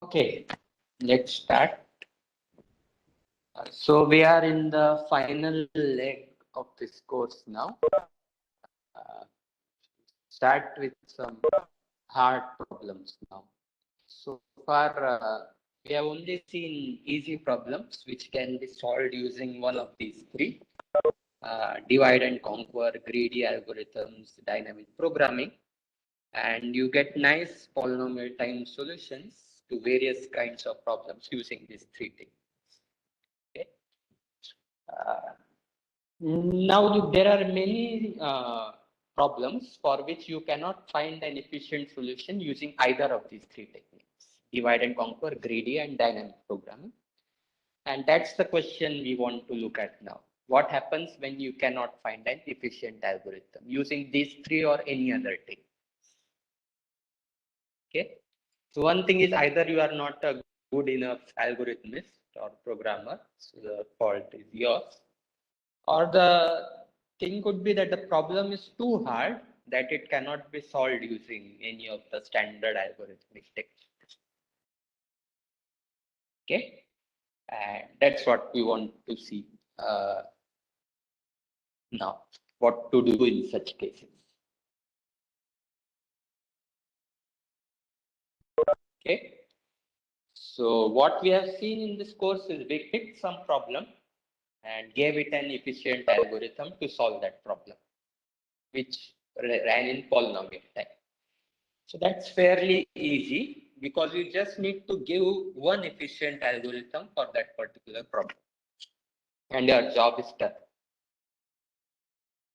Okay, let's start. So we are in the final leg of this course now. Start with some hard problems now. So far, we have only seen easy problems which can be solved using one of these three: divide and conquer, greedy algorithms, dynamic programming, and you get nice polynomial time solutions to various kinds of problems using these three techniques. Okay. Now there are many problems for which you cannot find an efficient solution using either of these three techniques: divide and conquer, greedy, and dynamic programming. And that's the question we want to look at now. What happens when you cannot find an efficient algorithm using these three or any other technique? Okay. So one thing is, either you are not a good enough algorithmist or programmer, so the fault is yours, or the thing could be that the problem is too hard that it cannot be solved using any of the standard algorithmic techniques. Okay, and that's what we want to see now, what to do in such cases. Okay, so what we have seen in this course is we picked some problem and gave it an efficient algorithm to solve that problem, which ran in polynomial time. So that's fairly easy because you just need to give one efficient algorithm for that particular problem, and your job is done.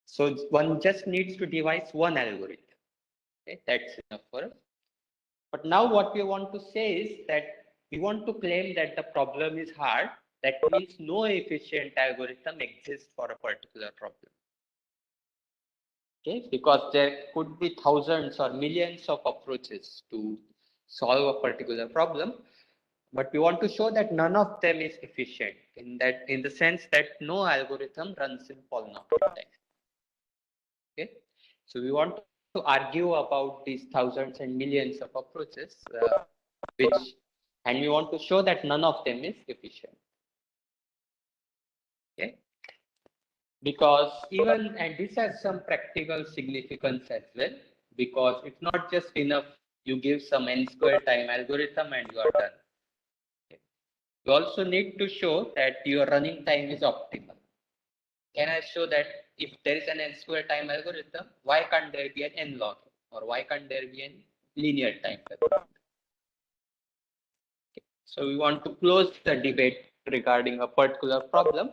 So one just needs to devise one algorithm. Okay, that's enough for us. But now what we want to say is that we want to claim that the problem is hard. That means no efficient algorithm exists for a particular problem. Okay, because there could be thousands or millions of approaches to solve a particular problem, but we want to show that none of them is efficient in the sense that no algorithm runs in polynomial time. Okay, so we want to argue about these thousands and millions of approaches, and we want to show that none of them is efficient. Okay, because and this has some practical significance as well, because it's not just enough you give some n square time algorithm and you are done. Okay. You also need to show that your running time is optimal. Can I show that if there is an n square time algorithm, why can't there be an n log, or why can't there be a linear time algorithm? Okay. So we want to close the debate regarding a particular problem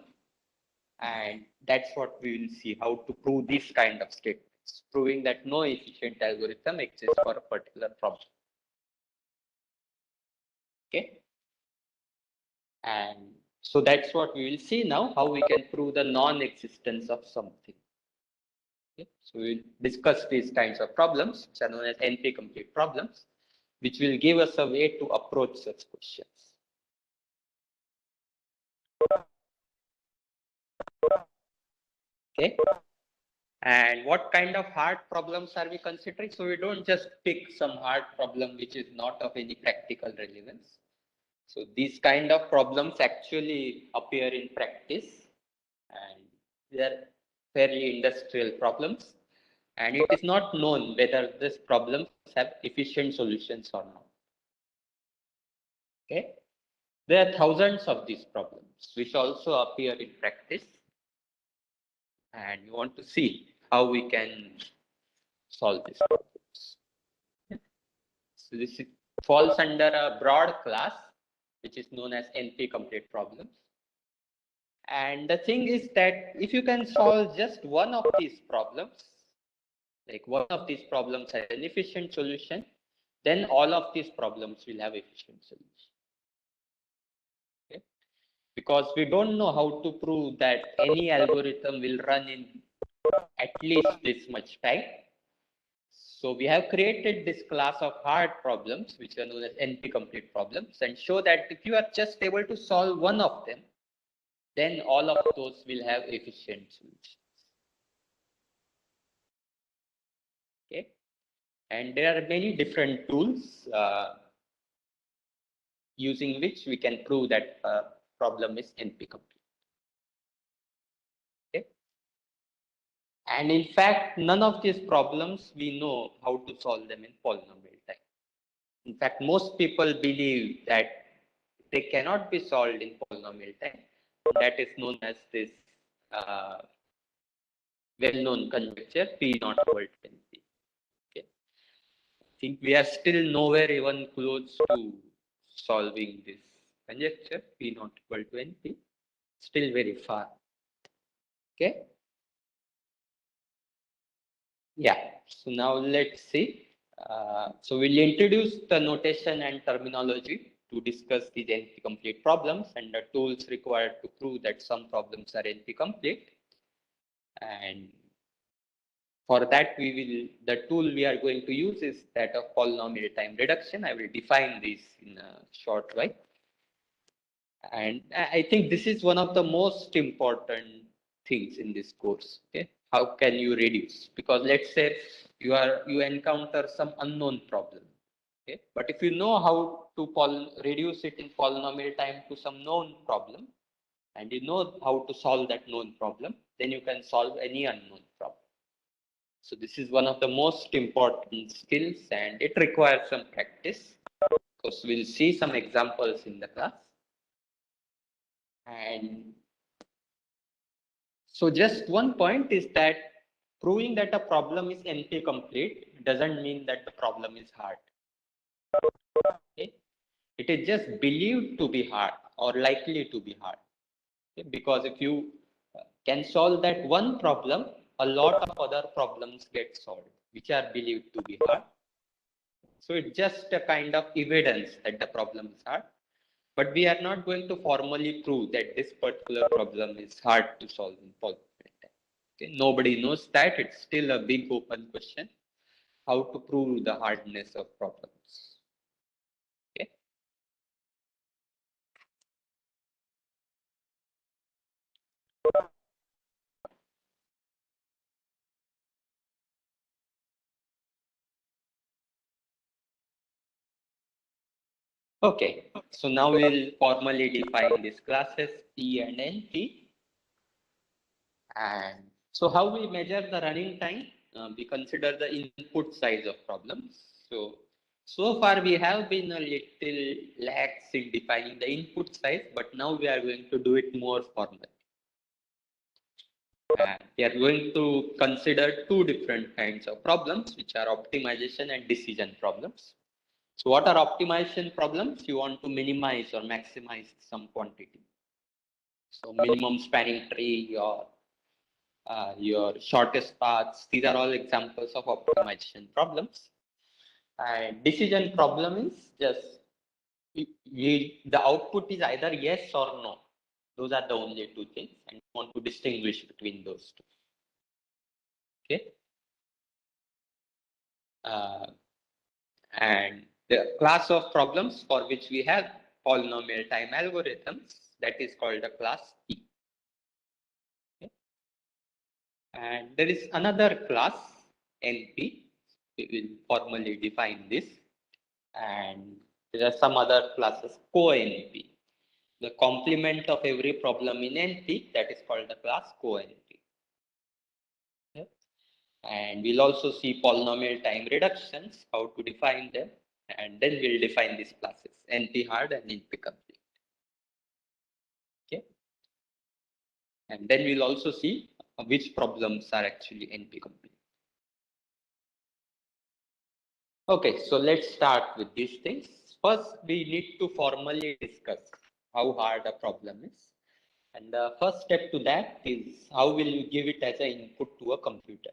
And that's what we will see, how to prove this kind of statements, proving that no efficient algorithm exists for a particular problem. Okay. And so that's what we will see now, how we can prove the non-existence of something. Okay. So we'll discuss these kinds of problems, which are known as NP-complete problems, which will give us a way to approach such questions. Okay. And what kind of hard problems are we considering? So we don't just pick some hard problem which is not of any practical relevance. So these kind of problems actually appear in practice, and they are fairly industrial problems. And it is not known whether these problems have efficient solutions or not. Okay. There are thousands of these problems which also appear in practice, and we want to see how we can solve these problems. So this falls under a broad class which is known as NP-complete problems. And the thing is that if you can solve just one of these problems, like one of these problems has an efficient solution, then all of these problems will have efficient solution. Okay? Because we don't know how to prove that any algorithm will run in at least this much time. So we have created this class of hard problems, which are known as NP-complete problems, and show that if you are just able to solve one of them, then all of those will have efficient solutions. Okay, and there are many different tools using which we can prove that problem is NP-complete. Okay, and in fact, none of these problems we know how to solve them in polynomial time. In fact, most people believe that they cannot be solved in polynomial time. That is known as this well-known conjecture P not equal to NP. Okay. I think we are still nowhere even close to solving this conjecture P not equal to NP. Still very far. Okay. Yeah. So now let's see. So we'll introduce the notation and terminology to discuss these NP-complete problems and the tools required to prove that some problems are NP-complete. And for that, the tool we are going to use is that of polynomial time reduction. I will define this in a short while. And I think this is one of the most important things in this course. Okay, how can you reduce? Because let's say you encounter some unknown problem. Okay, but if you know how to reduce it in polynomial time to some known problem, and you know how to solve that known problem, then you can solve any unknown problem. So this is one of the most important skills, and it requires some practice. Because we'll see some examples in the class. And so just one point is that proving that a problem is NP-complete doesn't mean that the problem is hard. Okay? It is just believed to be hard or likely to be hard. Okay? Because if you can solve that one problem, a lot of other problems get solved, which are believed to be hard. So it's just a kind of evidence that the problem is hard. But we are not going to formally prove that this particular problem is hard to solve in polynomial time. Okay? Nobody knows that. It's still a big open question, how to prove the hardness of problems. Okay? Okay, so now we'll formally define these classes P and NP. And so how we measure the running time? We consider the input size of problems. So far we have been a little lax in defining the input size, but now we are going to do it more formally. We are going to consider two different kinds of problems, which are optimization and decision problems. So what are optimization problems? You want to minimize or maximize some quantity. So minimum spanning tree or your shortest paths, these are all examples of optimization problems. And decision problem is just the output is either yes or no. Those are the only two things, and you want to distinguish between those two. Okay. Uh, and the class of problems for which we have polynomial time algorithms, that is called a class P. Okay. And there is another class NP. We will formally define this. And there are some other classes co-NP. The complement of every problem in NP, that is called the class co-NP. Okay. And we'll also see polynomial time reductions, how to define them, and then we'll define these classes, NP hard and NP complete. Okay. And then we'll also see which problems are actually NP complete. Okay, so let's start with these things. First, we need to formally discuss how hard a problem is. And the first step to that is how will you give it as an input to a computer?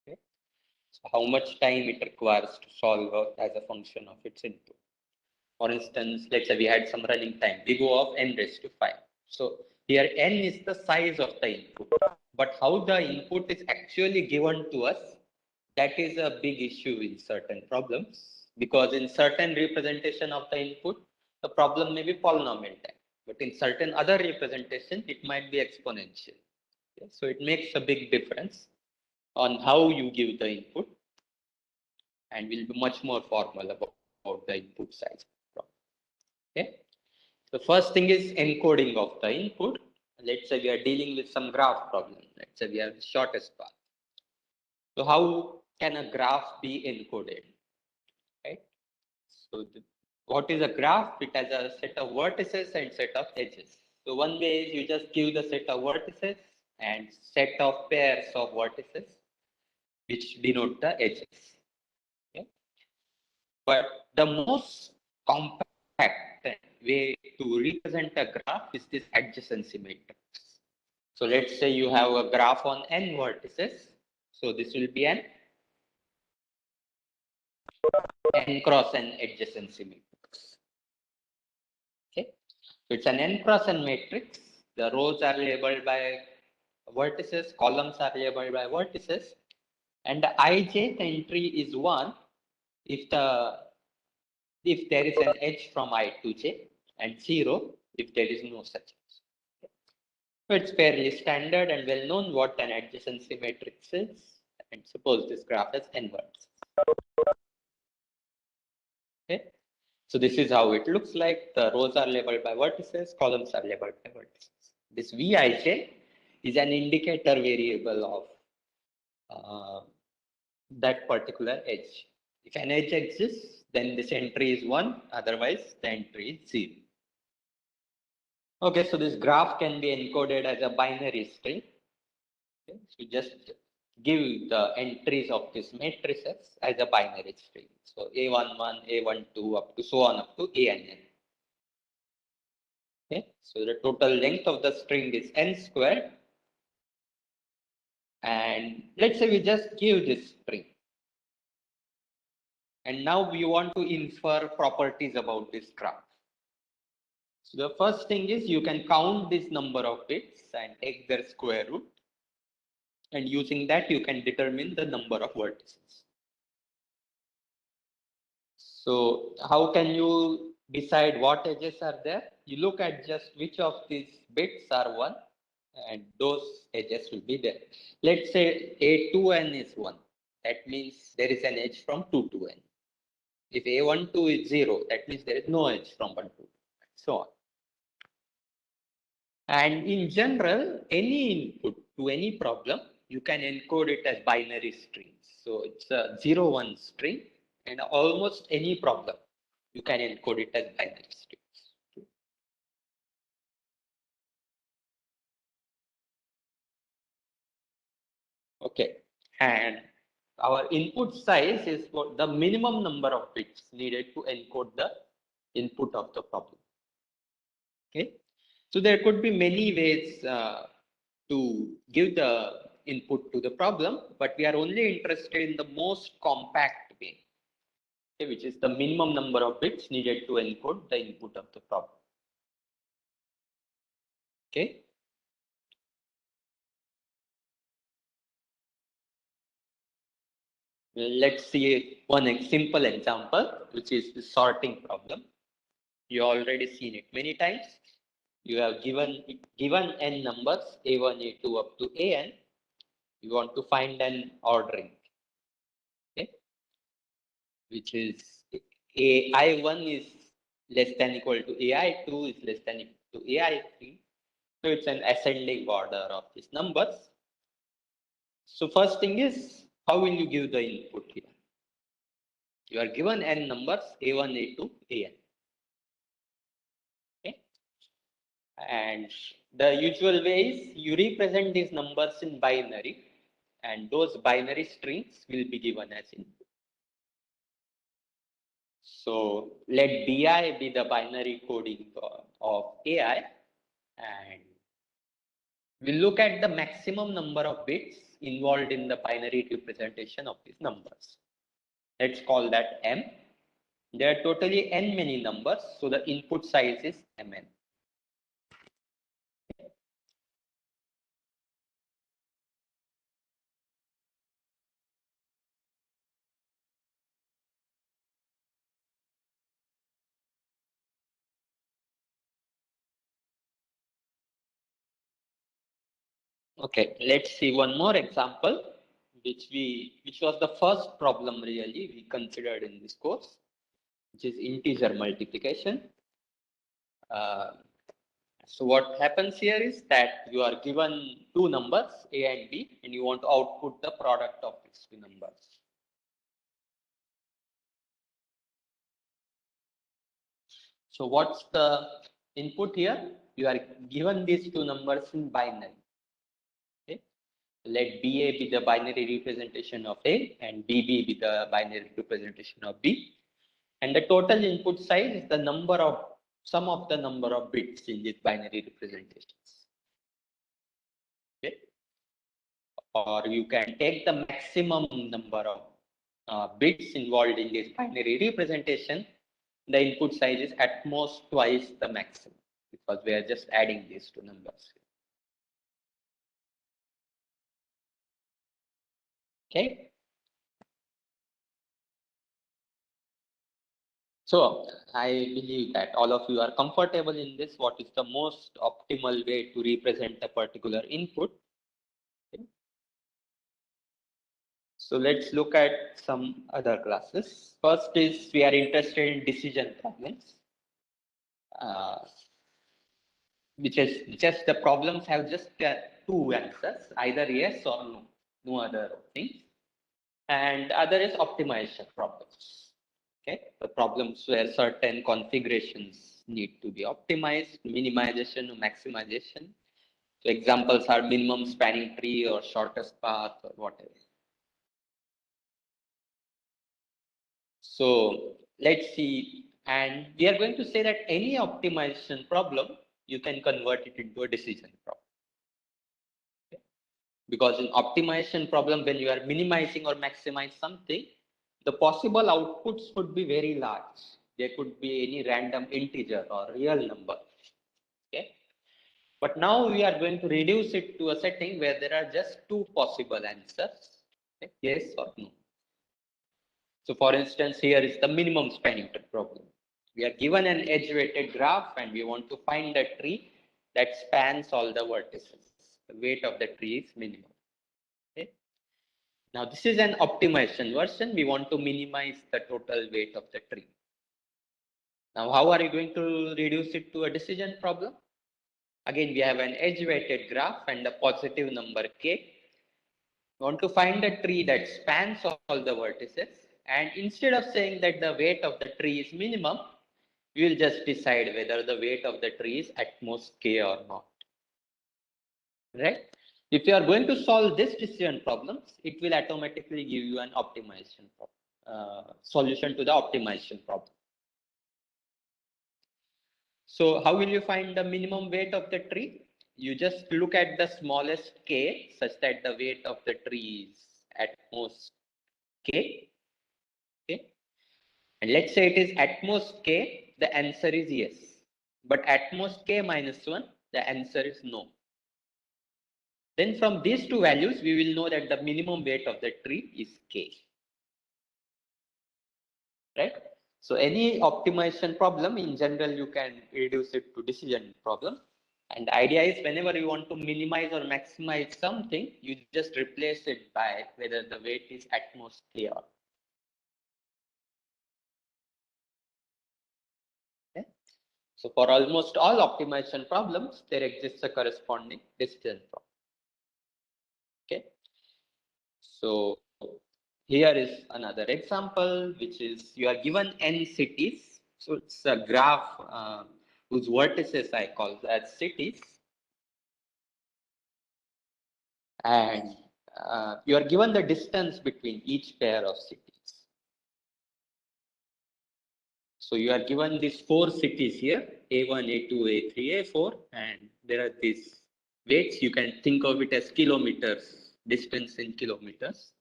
Okay. So how much time it requires to solve as a function of its input. For instance, let's say we had some running time. We go of n raised to 5. So here n is the size of the input. But how the input is actually given to us, that is a big issue in certain problems. Because in certain representation of the input, the problem may be polynomial time. But in certain other representation, it might be exponential. Okay? So it makes a big difference on how you give the input, and we'll be much more formal about the input size. Okay. The first thing is encoding of the input. Let's say we are dealing with some graph problem. Let's say we have the shortest path. So how can a graph be encoded? Right. So what is a graph? It has a set of vertices and set of edges. So one way is you just give the set of vertices and set of pairs of vertices, which denote the edges. Okay. But the most compact way to represent a graph is this adjacency matrix. So let's say you have a graph on n vertices. So this will be an n cross n adjacency matrix. Okay. So it's an n cross n matrix. The rows are labeled by vertices, columns are labeled by vertices, and the ijth entry is 1 if there is an edge from I to j, and 0 if there is no such edge. So it's fairly standard and well known what an adjacency matrix is. And suppose this graph has n vertices. Okay. So this is how it looks like. The rows are labeled by vertices, columns are labeled by vertices. This Vij is an indicator variable of that particular edge. If an edge exists, then this entry is 1, otherwise the entry is 0. Okay, so this graph can be encoded as a binary string. Okay, so just give the entries of this matrices as a binary string. So A11, A12 up to so on up to ANN. Okay, so the total length of the string is n squared. And let's say we just give this string. And now we want to infer properties about this graph. So the first thing is you can count this number of bits and take their square root. And using that, you can determine the number of vertices. So how can you decide what edges are there? You look at just which of these bits are 1, and those edges will be there. Let's say A to n is 1. That means there is an edge from 2 to n. If A12 is 0, that means there is no edge from 1 to 2, and so on. And in general, any input to any problem, you can encode it as binary strings. So it's a 0-1 string, and almost any problem, you can encode it as binary strings. Okay, and our input size is what the minimum number of bits needed to encode the input of the problem. Okay, So there could be many ways to give the input to the problem, but we are only interested in the most compact way, okay, which is the minimum number of bits needed to encode the input of the problem. Okay. Let's see one simple example, which is the sorting problem. You already seen it many times. You have given n numbers a1, a2 up to an. You want to find an ordering, okay, which is ai1 is less than equal to ai2 is less than equal to ai3. So it's an ascending order of these numbers. So first thing is, how will you give the input here? You are given n numbers a1, a2, an. Okay. And the usual way is you represent these numbers in binary, and those binary strings will be given as input. So let bi be the binary coding of ai, and we'll look at the maximum number of bits involved in the binary representation of these numbers. Let's call that m. There are totally n many numbers, so the input size is mn. Okay, let's see one more example, which was the first problem really we considered in this course, which is integer multiplication. Uh, so what happens here is that you are given two numbers a and b, and you want to output the product of these two numbers. So what's the input here? You are given these two numbers in binary. Okay. Let BA be the binary representation of A and BB be the binary representation of B. And the total input size is the sum of the number of bits in these binary representations. Okay. Or you can take the maximum number of bits involved in this binary representation. The input size is at most twice the maximum, because we are just adding these two numbers. Okay. So I believe that all of you are comfortable in this. What is the most optimal way to represent a particular input? Okay. So let's look at some other classes. First is we are interested in decision problems, uh, which is just the problems have just two answers, either yes or no, no other things. And other is optimization problems. Okay, the problems where certain configurations need to be optimized, minimization or maximization. So examples are minimum spanning tree or shortest path or whatever. So let's see, and we are going to say that any optimization problem, you can convert it into a decision problem. Okay? Because in optimization problem, when you are minimizing or maximize something, the possible outputs could be very large. There could be any random integer or real number. Okay. But now we are going to reduce it to a setting where there are just two possible answers, okay? Yes or no. So for instance, here is the minimum spanning tree problem. We are given an edge-weighted graph and we want to find a tree that spans all the vertices. The weight of the tree is minimum. Okay? Now this is an optimization version. We want to minimize the total weight of the tree. Now how are you going to reduce it to a decision problem? Again, we have an edge-weighted graph and a positive number k. We want to find a tree that spans all the vertices. And instead of saying that the weight of the tree is minimum, we will just decide whether the weight of the tree is at most k or not. Right? If you are going to solve this decision problems, it will automatically give you an optimization solution to the optimization problem. So how will you find the minimum weight of the tree? You just look at the smallest k such that the weight of the tree is at most k. Okay. And let's say it is at most k, the answer is yes. But at most k minus 1, the answer is no. Then from these two values, we will know that the minimum weight of the tree is k. Right? So any optimization problem, in general, you can reduce it to decision problem. And the idea is whenever you want to minimize or maximize something, you just replace it by whether the weight is at most k or. Okay? So for almost all optimization problems, there exists a corresponding decision problem. Okay. So here is another example, which is you are given n cities. So it's a graph whose vertices I call as cities. And you are given the distance between each pair of cities. So you are given these 4 cities here, A1, A2, A3, A4, and there are these weights. You can think of it as kilometers, distance in kilometers.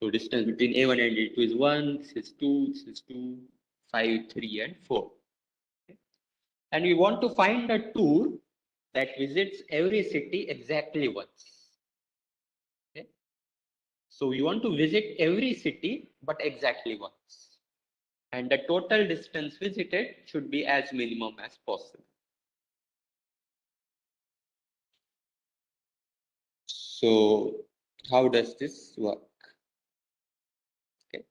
So distance between A1 and A2 is 1, this is 2, this is 2, 5, 3, and 4. Okay. And we want to find a tour that visits every city exactly once. Okay. So we want to visit every city, but exactly once. And the total distance visited should be as minimum as possible. So how does this work? Okay.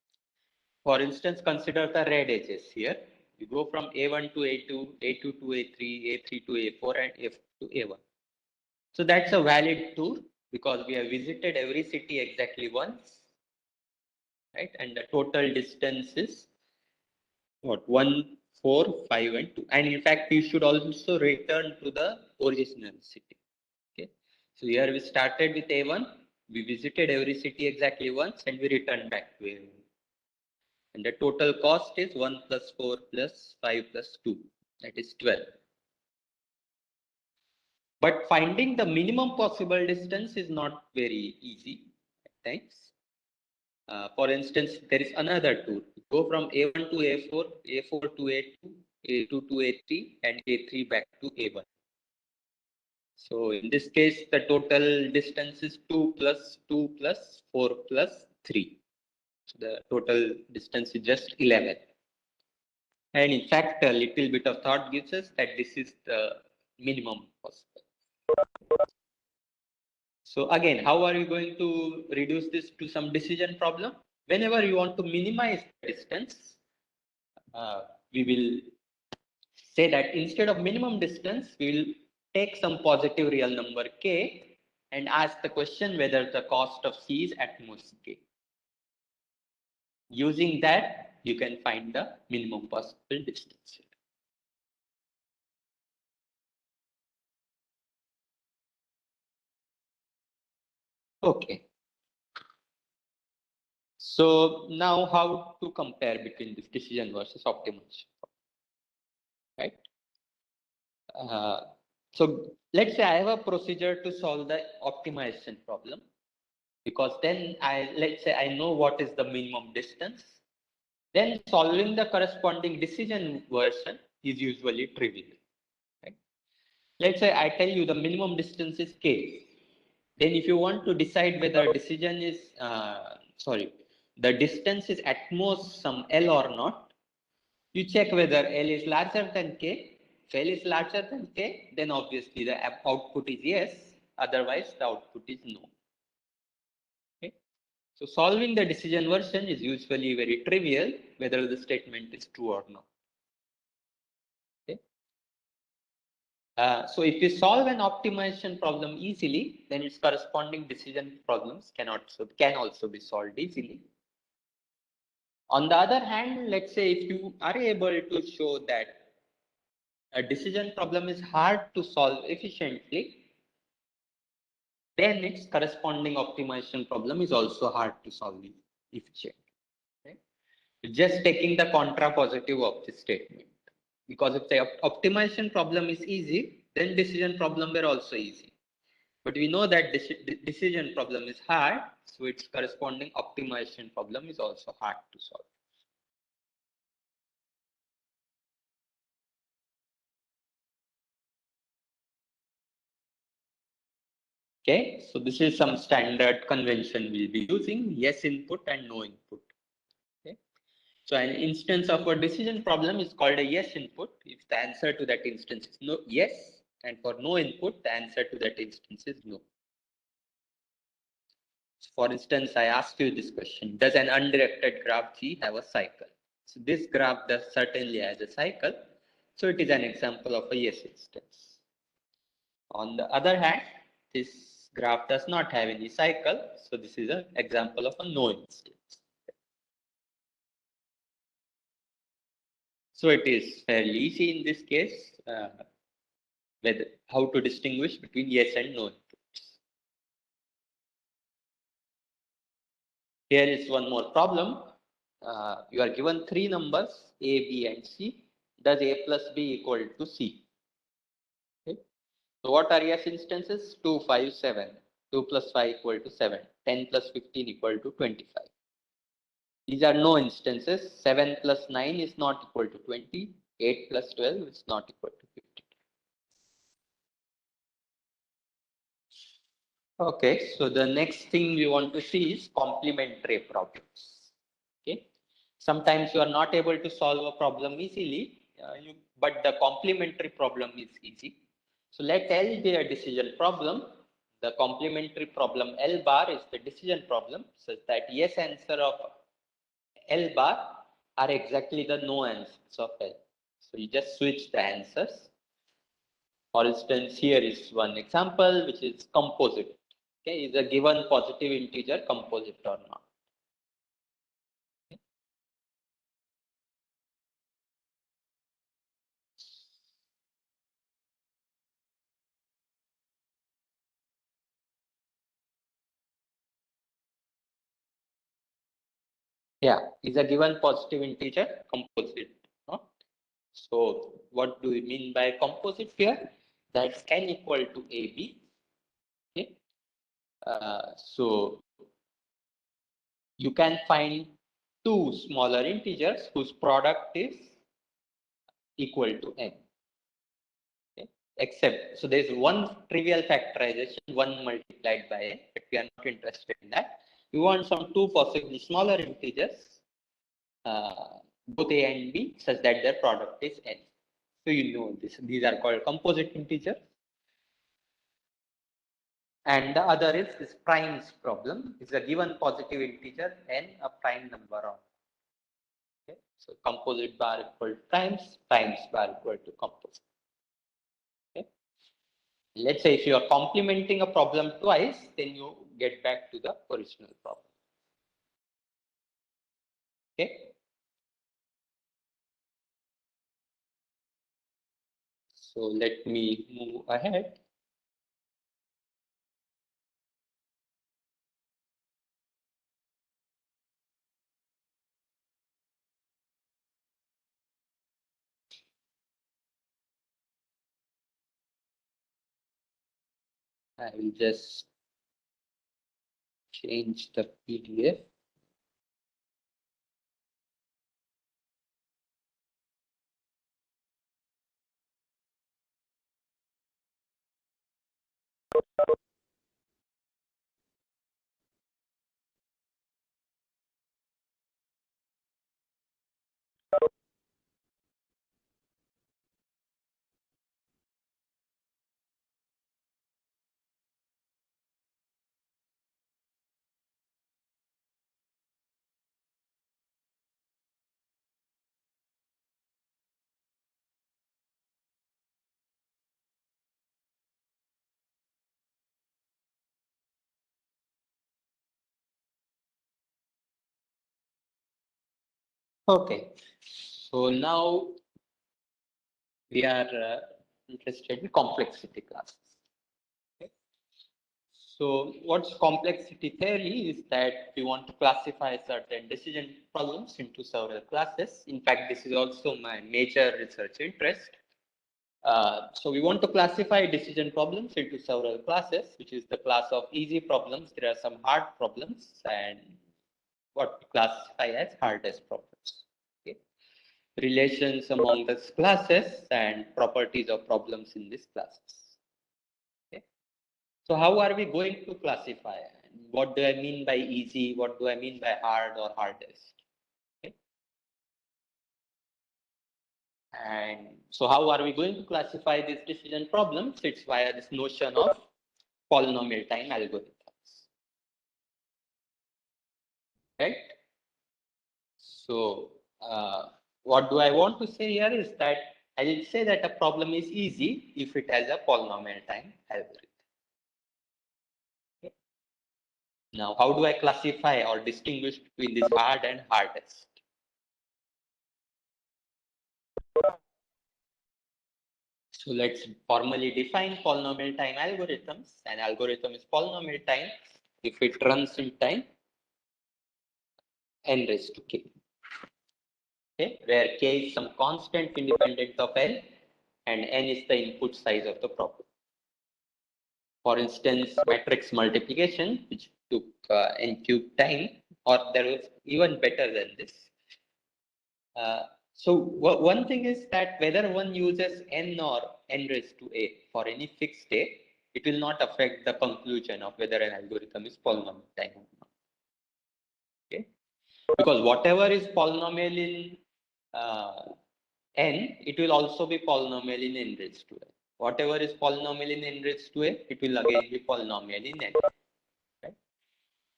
For instance, consider the red edges here. You go from A1 to A2, A2 to A3, A3 to A4, and F to A1. So that's a valid tour because we have visited every city exactly once, right? And the total distance is what? 1, 4, 5, and 2. And in fact, you should also return to the original city. Okay. So here we started with A1. We visited every city exactly once and we returned back to A1. And the total cost is 1 plus 4 plus 5 plus 2. That is 12. But finding the minimum possible distance is not very easy at times. For instance, there is another tour. Go from A1 to A4, A4 to A2, A2 to A3, and A3 back to A1. So in this case, the total distance is 2 plus 2 plus 4 plus 3. So the total distance is just 11. And in fact, a little bit of thought gives us that this is the minimum possible. So again, how are you going to reduce this to some decision problem? Whenever you want to minimize the distance, we will say that instead of minimum distance, we will take some positive real number k and ask the question whether the cost of c is at most k. Using that, you can find the minimum possible distance. Okay. So now how to compare between this decision versus optimization, right? So let's say I have a procedure to solve the optimization problem because then let's say I know what is the minimum distance. Then solving the corresponding decision version is usually trivial. Right? Let's say I tell you the minimum distance is k. Then if you want to decide whether the distance is at most some L or not, you check whether L is larger than K. If L is larger than K, then obviously the output is yes. Otherwise, the output is no. Okay? So solving the decision version is usually very trivial, whether the statement is true or not. Okay? So if you solve an optimization problem easily, then its corresponding decision problems can also be solved easily. On the other hand, let's say if you are able to show that a decision problem is hard to solve efficiently, then its corresponding optimization problem is also hard to solve efficiently. Right? Just taking the contrapositive of this statement. Because if the optimization problem is easy, then decision problem were also easy. But we know that decision problem is hard, so its corresponding optimization problem is also hard to solve. Okay, so this is some standard convention we'll be using: yes input and no input. Okay, so an instance of a decision problem is called a yes input if the answer to that instance is no yes, and for no input, the answer to that instance is no. For instance, I asked you this question: does an undirected graph G have a cycle? So this graph does certainly has a cycle. So it is an example of a yes instance. On the other hand, this graph does not have any cycle. So this is an example of a no instance. So it is fairly easy in this case with how to distinguish between yes and no inputs. Here is one more problem. You are given three numbers A, B, and C. Does A plus B equal to C? Okay. So what are yes instances? 2, 5, 7. 2 plus 5 equal to 7. 10 plus 15 equal to 25. These are no instances. 7 plus 9 is not equal to 20. 8 plus 12 is not equal to 50. Okay, so the next thing we want to see is complementary problems. Okay, sometimes you are not able to solve a problem easily, but the complementary problem is easy. So let L be a decision problem. The complementary problem L bar is the decision problem, such that yes answer of L bar are exactly the no answers of L. So you just switch the answers. For instance, here is one example, which is composite. Okay, is a given positive integer composite or not? Yeah, is a given positive integer composite. No? So what do we mean by composite here? That's n equal to AB. Okay. So you can find two smaller integers whose product is equal to n. Okay. Except, so there's one trivial factorization, 1 multiplied by n, but we are not interested in that. We want some two possibly smaller integers, both a and b, such that their product is n. So you know this. These are called composite integers. And the other is this primes problem. It's a given positive integer n, a prime number of. Okay. So composite bar equal to primes, primes bar equal to composite. Okay. Let's say if you are complementing a problem twice, then you get back to the original problem. Okay. So let me move ahead. I will just change the PDF. Okay. So now we are interested in complexity classes. Okay. So what's complexity theory is that we want to classify certain decision problems into several classes. In fact, this is also my major research interest. So we want to classify decision problems into several classes, which is the class of easy problems. There are some hard problems and what we classify as hardest problems. Okay. Relations among these classes and properties of problems in these classes. Okay. So how are we going to classify? What do I mean by easy? What do I mean by hard or hardest? Okay. And so how are we going to classify these decision problems? It's via this notion of polynomial time algorithms, right? So what do I want to say here is that I will say that a problem is easy if it has a polynomial time algorithm. Okay. Now, how do I classify or distinguish between this hard and hardest? So let's formally define polynomial time algorithms. An algorithm is polynomial time if it runs in time n raised to k. Okay, where k is some constant independent of n and n is the input size of the problem. For instance, matrix multiplication, which took n cube time, or there was even better than this. So one thing is that whether one uses n or n raised to a for any fixed a, it will not affect the conclusion of whether an algorithm is polynomial time or not. Okay, because whatever is polynomial in n, it will also be polynomial in n raised to a. Whatever is polynomial in n raised to a, it will again be polynomial in n. Right?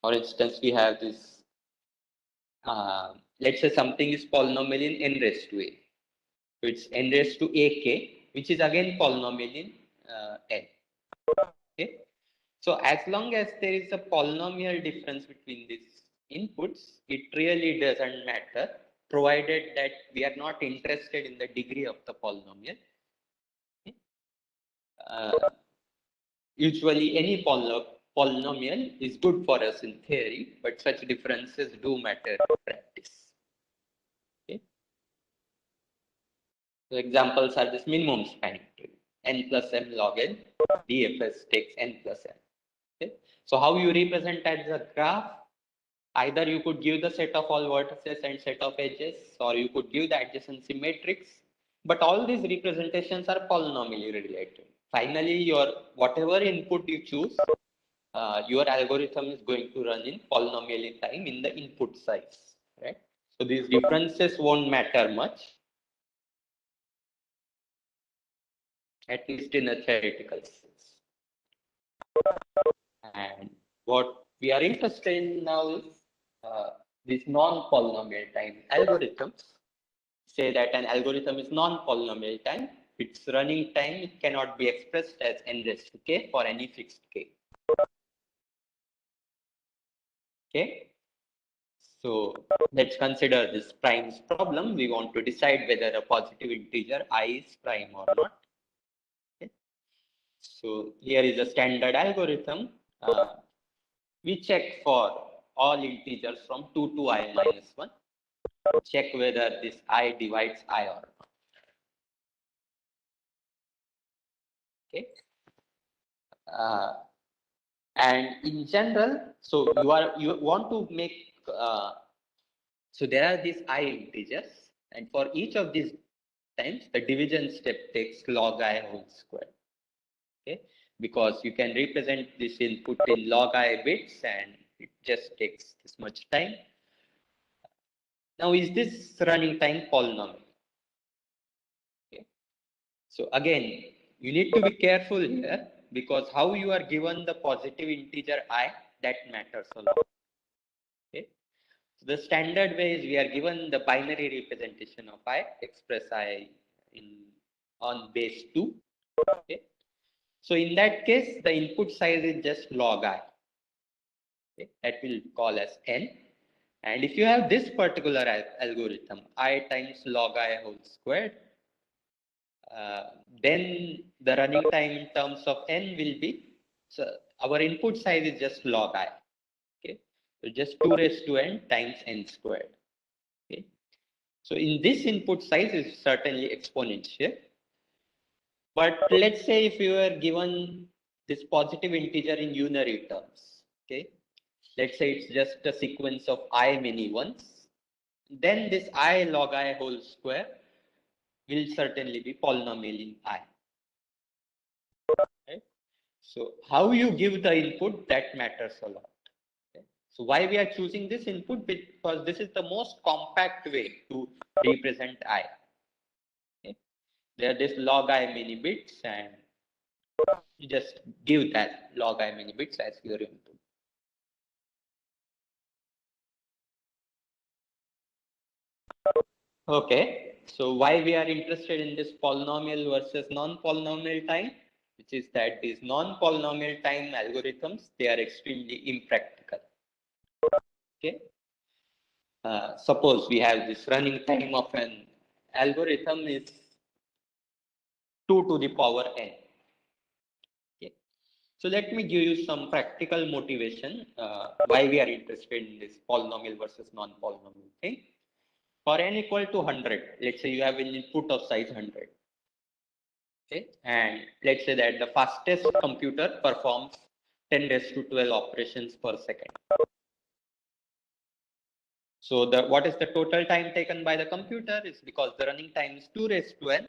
For instance, we have this. Let's say something is polynomial in n raised to a. So it's n raised to ak, which is again polynomial in n. Okay. So as long as there is a polynomial difference between these inputs, it really doesn't matter, provided that we are not interested in the degree of the polynomial. Okay. Usually, any polynomial is good for us in theory, but such differences do matter in practice. Okay. So examples are this minimum spanning tree, n plus m log n, DFS takes n plus m. Okay. So how you represent as a graph? Either you could give the set of all vertices and set of edges, or you could give the adjacency matrix. But all these representations are polynomially related. Finally, your whatever input you choose, your algorithm is going to run in polynomial time in the input size, right? So these differences won't matter much, at least in a theoretical sense. And what we are interested in now is these non-polynomial time algorithms. Say that an algorithm is non-polynomial time. Its running time it cannot be expressed as n raised to k for any fixed k. Okay. So let's consider this primes problem. We want to decide whether a positive integer I is prime or not. Okay. So here is a standard algorithm. We check for all integers from 2 to I minus 1. Check whether this I divides I or not. Okay. And in general, so you want to make so there are these I integers, and for each of these times, the division step takes log I whole square. Okay, because you can represent this input in log I bits, and it just takes this much time. Now, is this running time polynomial? Okay. So again, you need to be careful here because how you are given the positive integer I, that matters a lot. Okay. So the standard way is we are given the binary representation of I, express I in on base 2. Okay. So in that case, the input size is just log I. Okay. That will call as n. And if you have this particular algorithm, I times log I whole squared, then the running time in terms of n will be, so our input size is just log I. Okay, so just 2 raised to n times n squared. Okay, so in this input size is certainly exponential. But let's say if you are given this positive integer in unary terms, okay, let's say it's just a sequence of I many ones, then this I log I whole square will certainly be polynomial in I. Right? So how you give the input, that matters a lot. Okay? So why we are choosing this input? Because this is the most compact way to represent I. Okay? There are this log I many bits, and you just give that log I many bits as your input. Okay, so why we are interested in this polynomial versus non-polynomial time, which is that these non-polynomial time algorithms, they are extremely impractical. Okay, suppose we have this running time of an algorithm is 2 to the power n. Okay, so let me give you some practical motivation why we are interested in this polynomial versus non-polynomial thing. For n equal to 100, let's say you have an input of size 100. Okay, and let's say that the fastest computer performs 10 raised to 12 operations per second. So what is the total time taken by the computer is because the running time is 2 raised to n.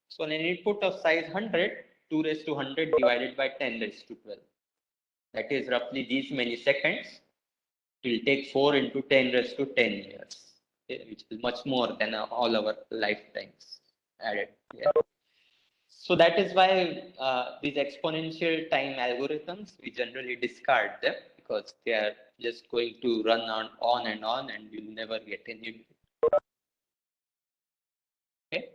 So an input of size 100, 2 raised to 100 divided by 10 raised to 12. That is roughly these many seconds. It will take 4 into 10 raised to 10 years, okay, which is much more than all our lifetimes added. Yeah. So that is why these exponential time algorithms, we generally discard them because they are just going to run on and you'll never get any. Okay.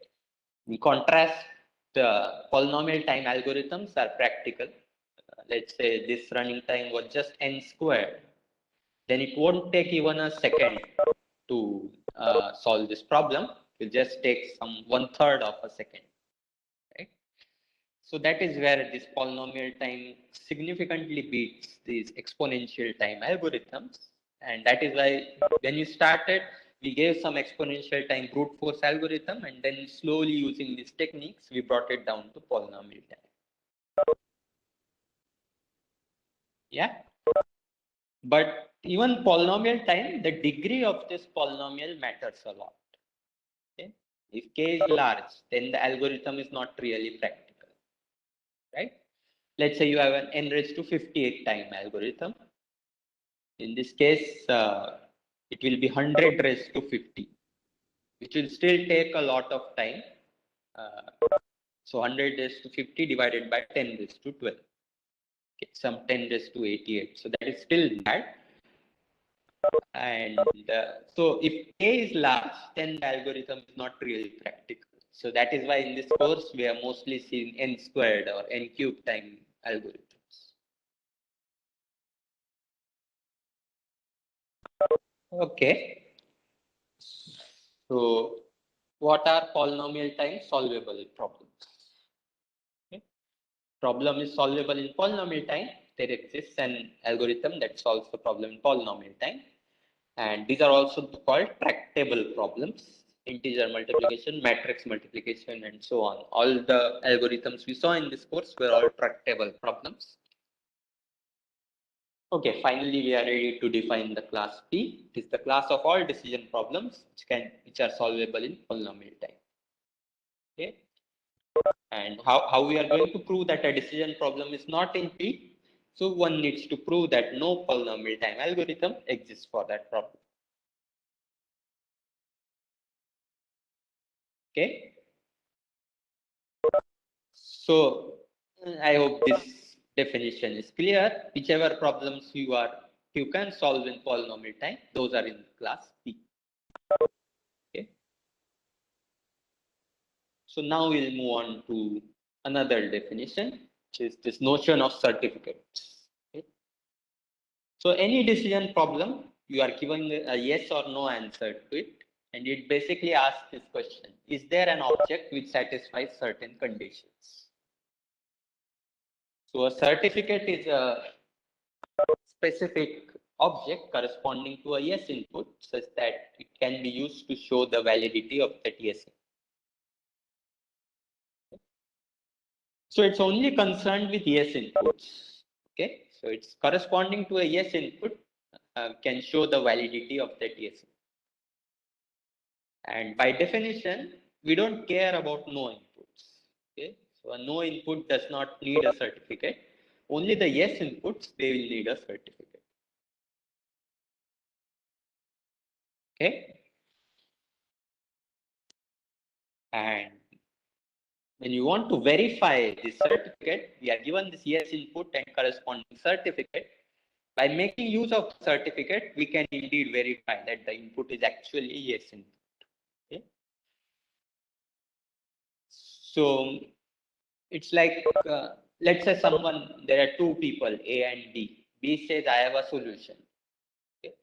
In contrast, the polynomial time algorithms are practical. Let's say this running time was just n squared, then it won't take even a second to solve this problem. It will just take some 1/3 of a second. Right? So that is where this polynomial time significantly beats these exponential time algorithms. And that is why when you started, we gave some exponential time brute force algorithm, and then slowly using these techniques, we brought it down to polynomial time. Yeah. But even polynomial time, the degree of this polynomial matters a lot. Okay? If k is large, then the algorithm is not really practical. Right? Let's say you have an n raised to 58 time algorithm. In this case, it will be 100 raised to 50, which will still take a lot of time. So 100 raised to 50 divided by 10 raised to 12. Okay, some 10 raised to 88. So that is still bad. And so if k is large, then the algorithm is not really practical. So that is why in this course, we are mostly seeing n squared or n cubed time algorithms. Okay. So what are polynomial time solvable problems? Okay. Problem is solvable in polynomial time. There exists an algorithm that solves the problem in polynomial time. And these are also called tractable problems. Integer multiplication, matrix multiplication, and so on. All the algorithms we saw in this course were all tractable problems. Okay, finally we are ready to define the class P. It is the class of all decision problems which are solvable in polynomial time. Okay. And how we are going to prove that a decision problem is not in P? So one needs to prove that no polynomial time algorithm exists for that problem. Okay. So I hope this definition is clear. Whichever problems you can solve in polynomial time, those are in class P. Okay. So now we'll move on to another definition, which is this notion of certificates. Okay. So any decision problem, you are giving a yes or no answer to it, and it basically asks this question: is there an object which satisfies certain conditions? So a certificate is a specific object corresponding to a yes input such that it can be used to show the validity of that yes. So it's only concerned with yes inputs. Okay, so it's corresponding to a yes input can show the validity of that yes. And by definition, we don't care about no inputs. Okay, so a no input does not need a certificate. Only the yes inputs they will need a certificate. Okay, and when you want to verify this certificate, we are given this yes input and corresponding certificate. By making use of the certificate, we can indeed verify that the input is actually yes input. Okay? So it's like, let's say there are two people, A and B. B says, I have a solution. Okay?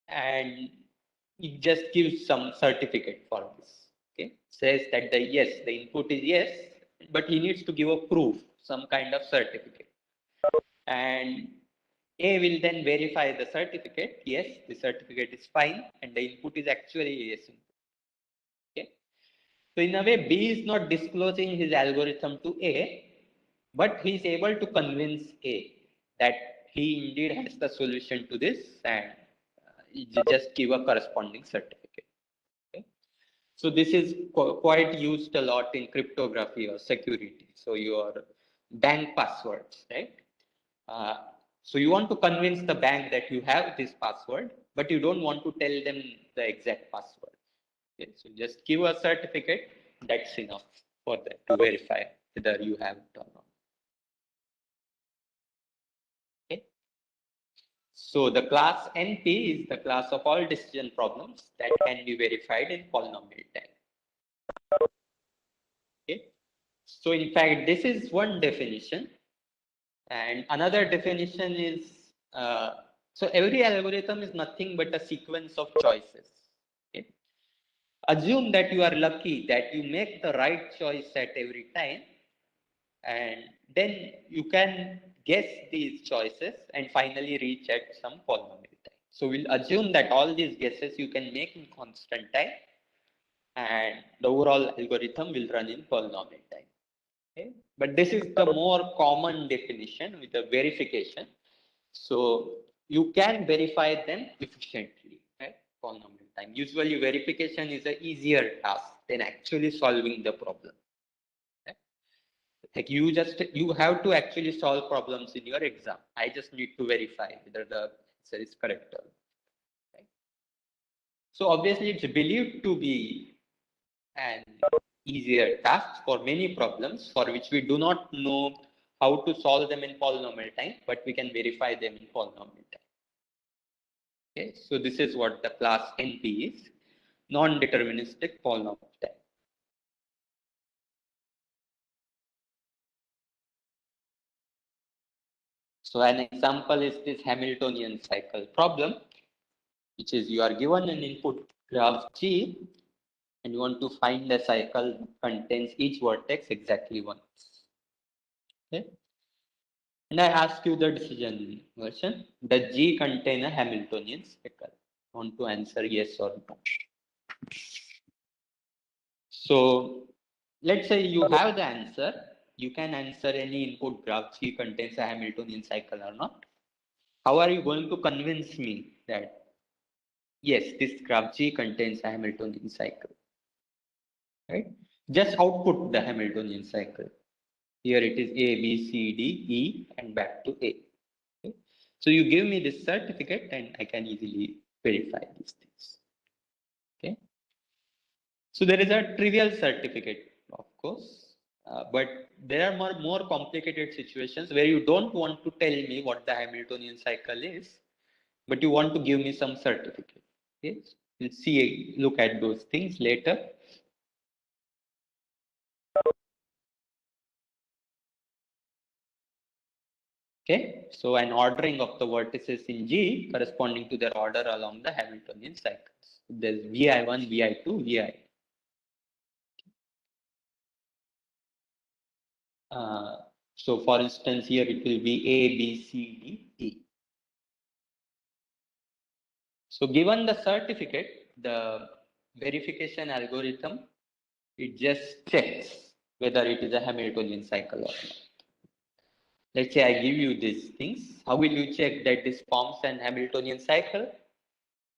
And it just gives some certificate for this. Okay? Says that the input is yes, but he needs to give a proof, some kind of certificate. And A will then verify the certificate. Yes, the certificate is fine, and the input is actually yes. Okay. So in a way, B is not disclosing his algorithm to A, but he is able to convince A that he indeed has the solution to this, and just give a corresponding certificate. Okay. So this is quite used a lot in cryptography or security. So your bank passwords, right? Uh, so you want to convince the bank that you have this password, but you don't want to tell them the exact password. Okay, so just give a certificate. That's enough for them to verify whether you have it or not. Okay. So the class NP is the class of all decision problems that can be verified in polynomial time. Okay. So in fact, this is one definition. And another definition is, so every algorithm is nothing but a sequence of choices. Okay? Assume that you are lucky that you make the right choice at every time, and then you can guess these choices and finally reach at some polynomial time. So we'll assume that all these guesses you can make in constant time, and the overall algorithm will run in polynomial time. Okay? But this is the more common definition with the verification. So you can verify them efficiently at polynomial time. Usually verification is an easier task than actually solving the problem. Okay? Like you have to actually solve problems in your exam. I just need to verify whether the answer is correct or not. Right? So obviously it's believed to be an easier task for many problems for which we do not know how to solve them in polynomial time, but we can verify them in polynomial time. Okay, so this is what the class NP is, non-deterministic polynomial time. So an example is this Hamiltonian cycle problem, which is you are given an input graph G and you want to find a cycle that contains each vertex exactly once. Okay. And I ask you the decision version. Does G contain a Hamiltonian cycle? I want to answer yes or no. So let's say you have the answer. You can answer any input graph G contains a Hamiltonian cycle or not. How are you going to convince me that yes, this graph G contains a Hamiltonian cycle? Right? Just output the Hamiltonian cycle. Here it is A, B, C, D, E, and back to A. Okay? So you give me this certificate and I can easily verify these things. Okay. So there is a trivial certificate, of course, but there are more complicated situations where you don't want to tell me what the Hamiltonian cycle is, but you want to give me some certificate. Okay. We'll look at those things later. Okay, so an ordering of the vertices in G corresponding to their order along the Hamiltonian cycles. There's Vi1, Vi2, Vi. So for instance, here it will be A, B, C, D, E. So given the certificate, the verification algorithm, it just checks whether it is a Hamiltonian cycle or not. Let's say I give you these things. How will you check that this forms an Hamiltonian cycle?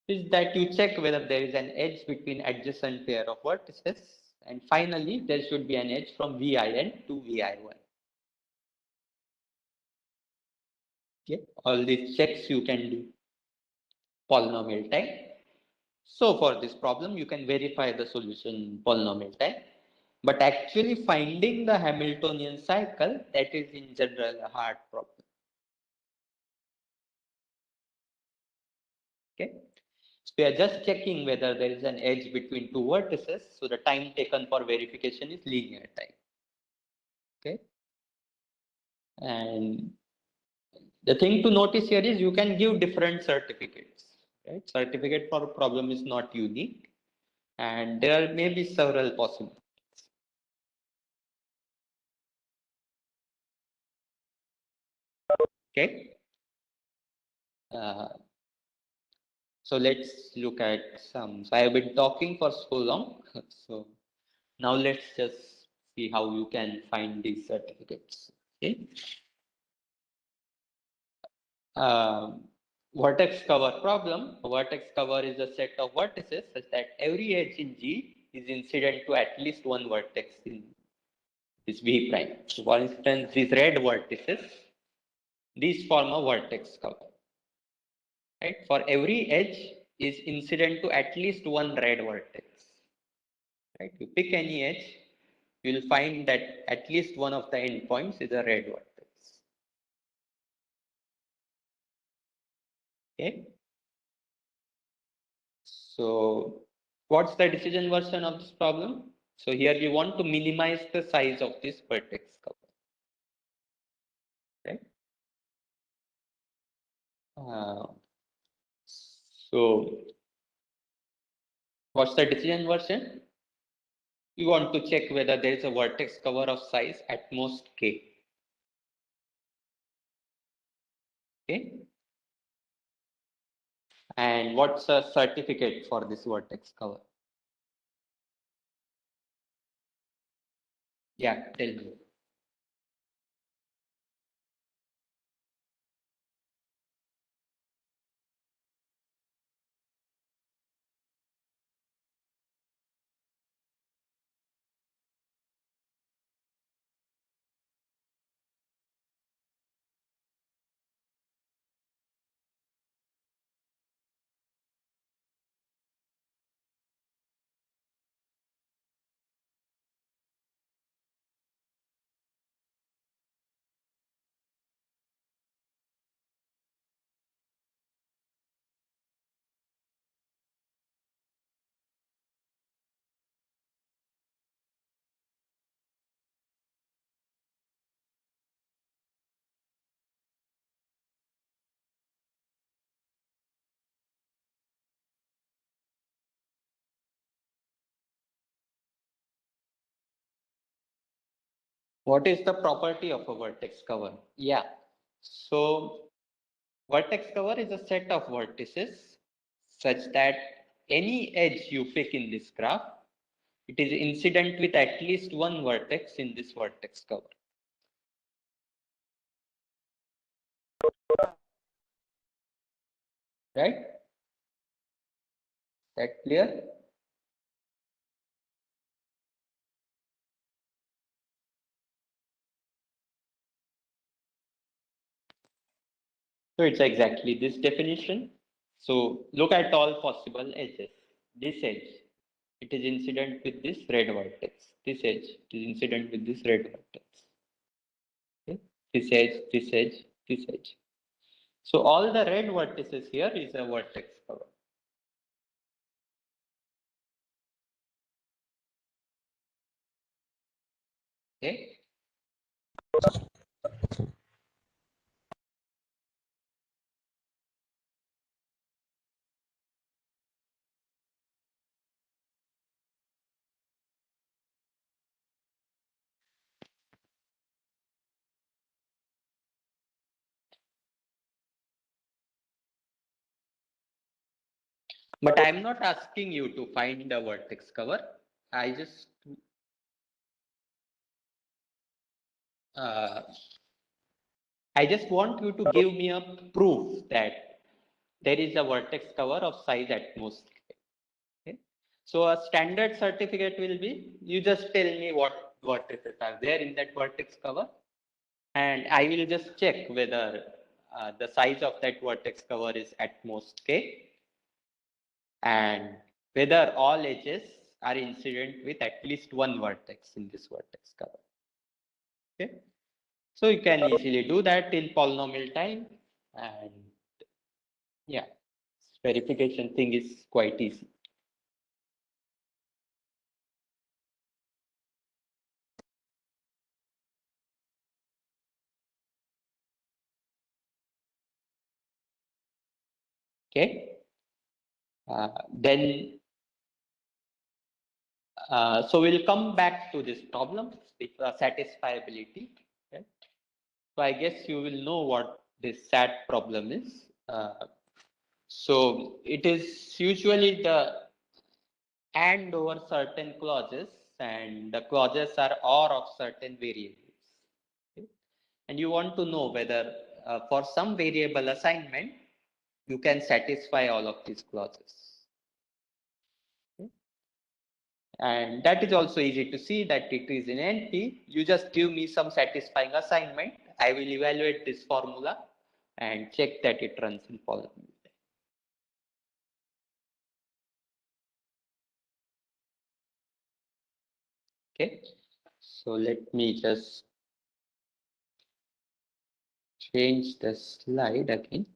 Is that you check whether there is an edge between adjacent pair of vertices, and finally there should be an edge from VIN to VI1. Okay, all these checks you can do polynomial time. So for this problem, you can verify the solution polynomial time. But actually finding the Hamiltonian cycle, that is in general a hard problem. Okay. So we are just checking whether there is an edge between two vertices. So the time taken for verification is linear time. Okay. And the thing to notice here is you can give different certificates. Right? Certificate for a problem is not unique, and there may be several possibilities. Okay. Uh, so let's look at some. So I have been talking for so long. So now let's just see how you can find these certificates. Okay. Um, Vertex cover problem. A vertex cover is a set of vertices such that every edge in G is incident to at least one vertex in this V prime. So for instance, these red vertices, these form a vertex cover. Right? For every edge is incident to at least one red vertex. Right? You pick any edge, you will find that at least one of the endpoints is a red vertex. Okay. So what's the decision version of this problem? So here we want to minimize the size of this vertex cover. Right? Uh, so what's the decision version? We want to check whether there is a vertex cover of size at most k. Okay. And what's a certificate for this vertex cover? Yeah, tell me. What is the property of a vertex cover? Yeah. So vertex cover is a set of vertices such that any edge you pick in this graph, it is incident with at least one vertex in this vertex cover. Right? That clear? So it's exactly this definition. So look at all possible edges. This edge, it is incident with this red vertex. This edge, it is incident with this red vertex. Okay? This edge, this edge, this edge. So all the red vertices here is a vertex cover. Okay. But I'm not asking you to find a vertex cover. I just uh, I just want you to give me a proof that there is a vertex cover of size at most. Okay. So a standard certificate will be, you just tell me what vertices are there in that vertex cover, and I will just check whether the size of that vertex cover is at most k, and whether all edges are incident with at least one vertex in this vertex cover. Okay. So you can easily do that in polynomial time, and yeah, verification thing is quite easy. Okay. Then so we'll come back to this problem with satisfiability. Okay? So I guess you will know what this SAT problem is. So it is usually the and over certain clauses, and the clauses are or of certain variables. Okay? And you want to know whether for some variable assignment you can satisfy all of these clauses. Okay? And that is also easy to see that it is in NP. You just give me some satisfying assignment. I will evaluate this formula and check that it runs in polynomial. Okay. So let me just change the slide again.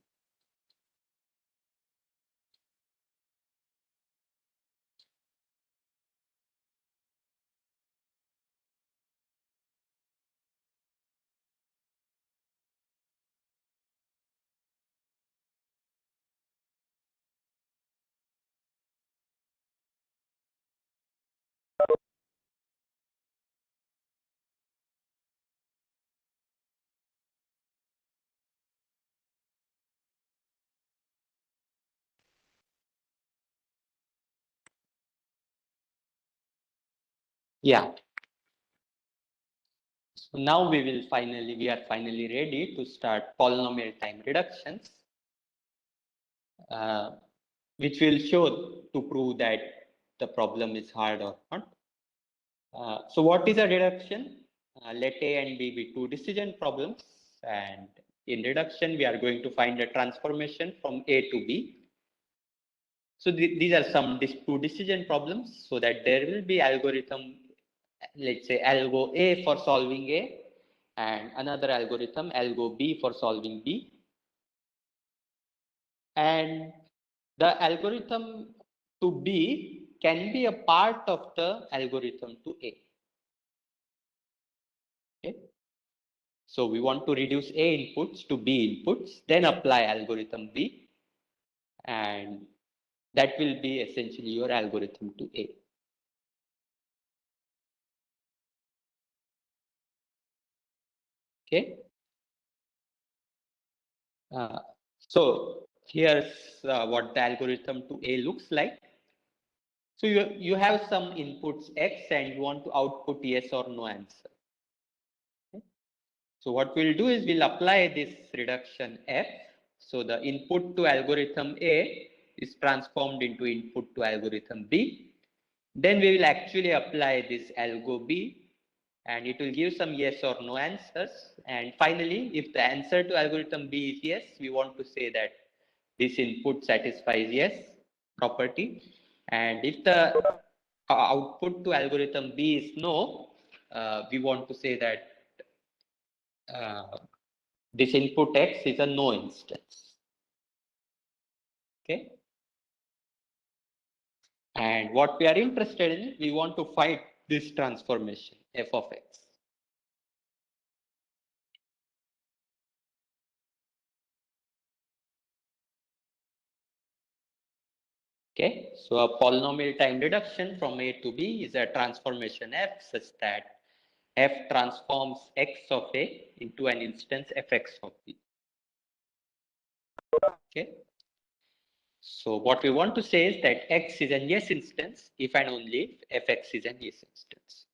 Yeah. So now we are finally ready to start polynomial time reductions, uh, which will show to prove that the problem is hard or not. So what is a reduction? Let A and B be two decision problems, and in reduction we are going to find a transformation from A to B. So these are some two decision problems, so that there will be algorithm, let's say algo A for solving A, and another algorithm algo B for solving B. And the algorithm to B can be a part of the algorithm to A. Okay. So we want to reduce A inputs to B inputs, then apply algorithm B, and that will be essentially your algorithm to A. Okay. So here's what the algorithm to A looks like. So you have some inputs X and you want to output yes or no answer. Okay. So what we'll do is we'll apply this reduction F. So the input to algorithm A is transformed into input to algorithm B. Then we will actually apply this algo B, and it will give some yes or no answers. And finally, if the answer to algorithm B is yes, we want to say that this input satisfies yes property. And if the output to algorithm B is no, we want to say that uh, this input X is a no instance. Okay. And what we are interested in, we want to find this transformation f of x. Okay, so a polynomial time reduction from A to B is a transformation f such that f transforms x of A into an instance fx of B. Okay, So what we want to say is that X is an yes instance if and only if Fx is an yes instance.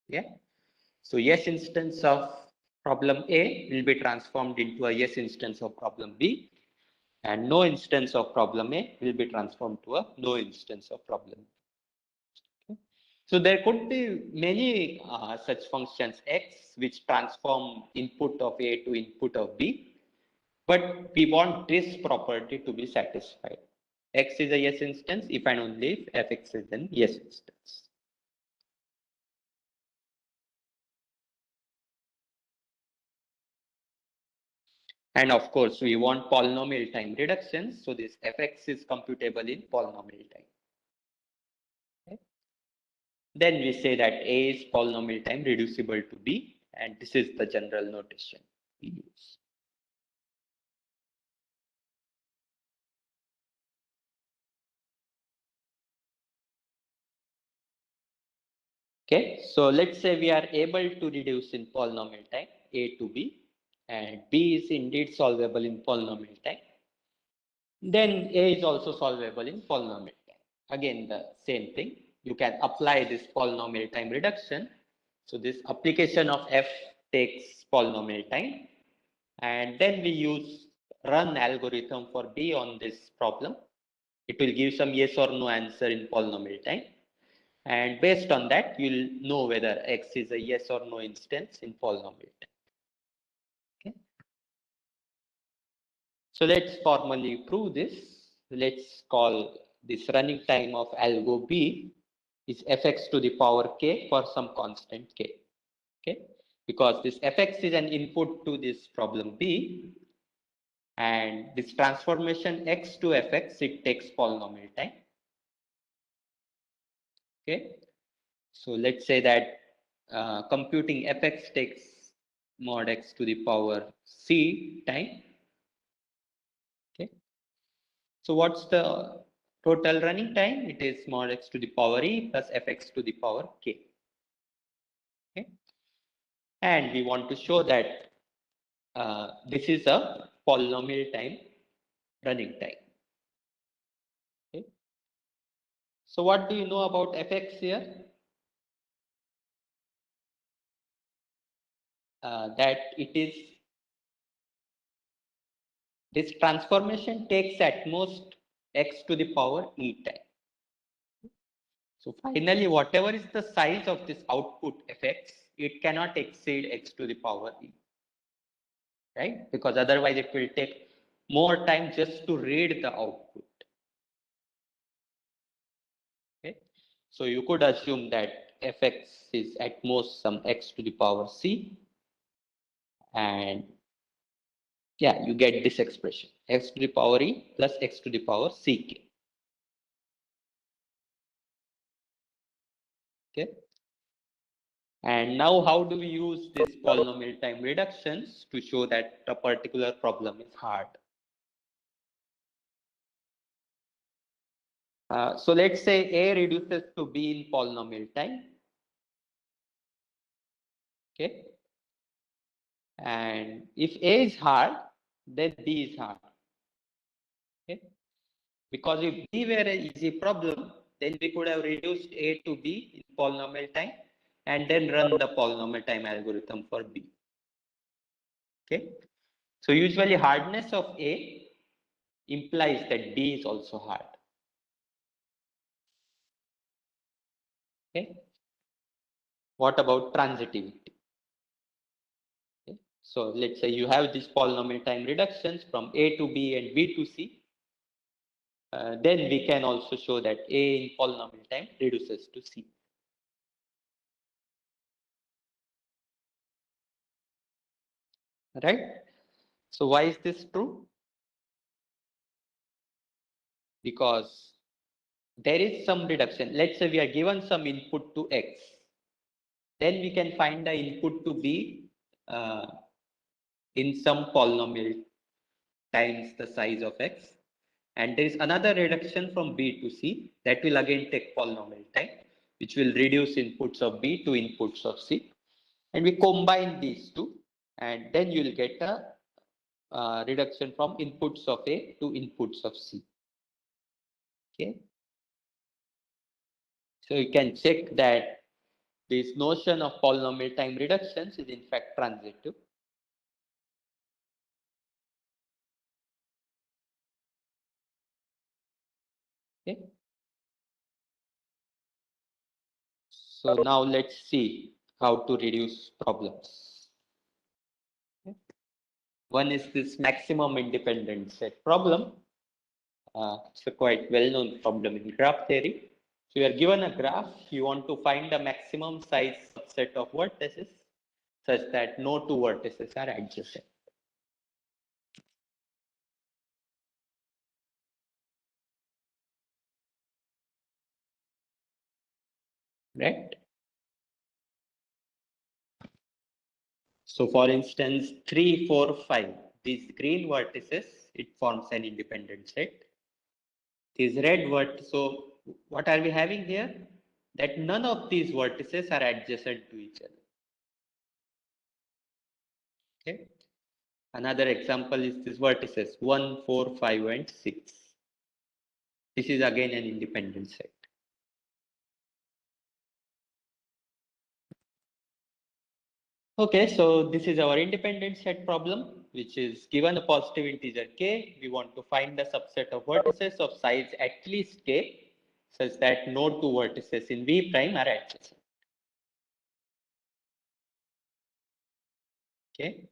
Yeah. So yes instance of problem A will be transformed into a yes instance of problem B, and no instance of problem A will be transformed to a no instance of problem B. Okay. So there could be many such functions X which transform input of A to input of B, but we want this property to be satisfied. X is a yes instance if and only if Fx is an yes instance. And of course, we want polynomial time reduction. So this Fx is computable in polynomial time. Okay. Then we say that A is polynomial time reducible to B, and this is the general notation we use. Okay, so let's say we are able to reduce in polynomial time A to B, and B is indeed solvable in polynomial time. Then A is also solvable in polynomial time. Again, the same thing. You can apply this polynomial time reduction. So this application of F takes polynomial time. And then we use run algorithm for B on this problem. It will give some yes or no answer in polynomial time. And based on that, you'll know whether X is a yes or no instance in polynomial time. Okay. So let's formally prove this. Let's call this running time of algo B is fx to the power k for some constant k. Okay, because this fx is an input to this problem B, and this transformation x to fx, it takes polynomial time. Okay, so let's say that computing fx takes mod x to the power c time. Okay, so what's the total running time? It is mod x to the power e plus fx to the power k. Okay, and we want to show that this is a polynomial time running time. Okay. So what do you know about fx here? That it is, this transformation takes at most x to the power e time. So finally, whatever is the size of this output fx, it cannot exceed x to the power e, right? Because otherwise it will take more time just to read the output. Okay. So you could assume that fx is at most some x to the power c, and yeah, you get this expression x to the power e plus x to the power ck. Okay. And now how do we use this polynomial time reductions to show that a particular problem is hard? So let's say A reduces to B in polynomial time. Okay. And if A is hard, then B is hard. Okay. Because if B were an easy problem, then we could have reduced A to B in polynomial time and then run the polynomial time algorithm for B. Okay. So usually hardness of A implies that B is also hard. Okay. What about transitivity? Okay. So let's say you have this polynomial time reductions from A to B and B to C. Then we can also show that A in polynomial time reduces to C. Right? So why is this true? Because there is some reduction. Let's say we are given some input to X. Then we can find the input to B in some polynomial times the size of X. And there is another reduction from B to C that will again take polynomial time, which will reduce inputs of B to inputs of C. And we combine these two, and then you will get a reduction from inputs of A to inputs of C. Okay. So you can check that this notion of polynomial time reductions is in fact transitive. Okay. So now let's see how to reduce problems. Okay. One is this maximum independent set problem. It's a quite well-known problem in graph theory. So you are given a graph, you want to find a maximum size subset of vertices such that no two vertices are adjacent. Right? So for instance, 3, 4, 5, these green vertices, it forms an independent set. These red vertices, so what are we having here? That none of these vertices are adjacent to each other. Okay. Another example is this vertices 1, 4, 5, and 6. This is again an independent set. Okay, so this is our independent set problem, which is given a positive integer k. We want to find the subset of vertices of size at least k, such that no two vertices in V prime are adjacent. Okay.